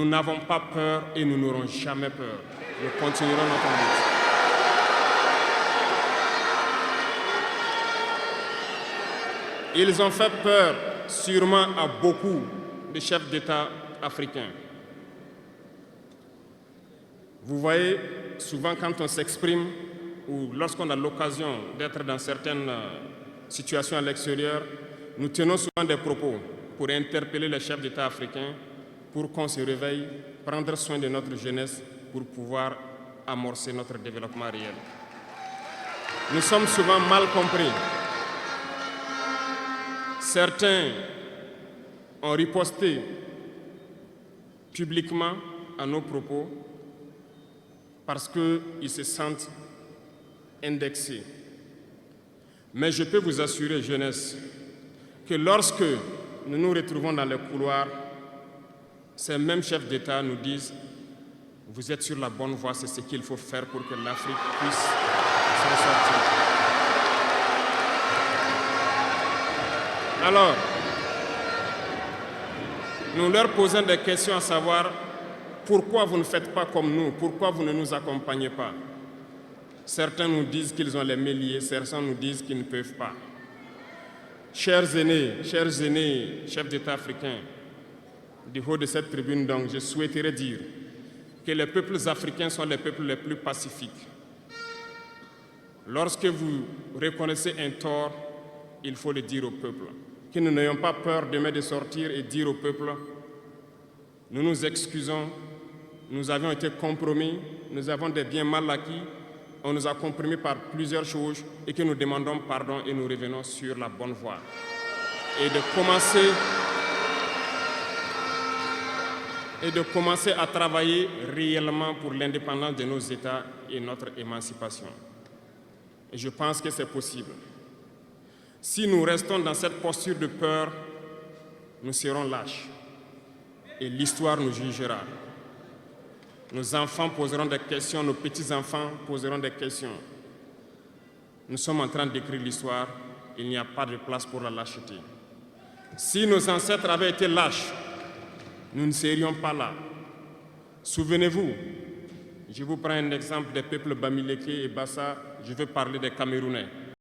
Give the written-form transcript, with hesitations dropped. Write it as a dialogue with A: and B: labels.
A: Nous n'avons pas peur et nous n'aurons jamais peur. Nous continuerons notre lutte. Ils ont fait peur sûrement à beaucoup de chefs d'État africains. Vous voyez, souvent quand on s'exprime ou lorsqu'on a l'occasion d'être dans certaines situations à l'extérieur, nous tenons souvent des propos pour interpeller les chefs d'État africains pour qu'on se réveille, prendre soin de notre jeunesse pour pouvoir amorcer notre développement réel. Nous sommes souvent mal compris. Certains ont riposté publiquement à nos propos parce qu'ils se sentent indexés. Mais je peux vous assurer, jeunesse, que lorsque nous nous retrouvons dans les couloirs, ces mêmes chefs d'État nous disent « Vous êtes sur la bonne voie, c'est ce qu'il faut faire pour que l'Afrique puisse s'en sortir. » Alors, nous leur posons des questions à savoir pourquoi vous ne faites pas comme nous, pourquoi vous ne nous accompagnez pas. Certains nous disent qu'ils ont les mains liées, certains nous disent qu'ils ne peuvent pas. Chers aînés, chefs d'État africains, du haut de cette tribune, donc, je souhaiterais dire que les peuples africains sont les peuples les plus pacifiques. Lorsque vous reconnaissez un tort, il faut le dire au peuple. Que nous n'ayons pas peur demain de sortir et dire au peuple, nous nous excusons, nous avions été compromis, nous avons des biens mal acquis, on nous a compromis par plusieurs choses et que nous demandons pardon et nous revenons sur la bonne voie. Et de commencer à travailler réellement pour l'indépendance de nos États et notre émancipation. Et je pense que c'est possible. Si nous restons dans cette posture de peur, nous serons lâches et l'histoire nous jugera. Nos enfants poseront des questions, nos petits-enfants poseront des questions. Nous sommes en train d'écrire l'histoire, il n'y a pas de place pour la lâcheté. Si nos ancêtres avaient été lâches, nous ne serions pas là. Souvenez-vous, je vous prends un exemple des peuples Bamileke et Bassa, je veux parler des Camerounais.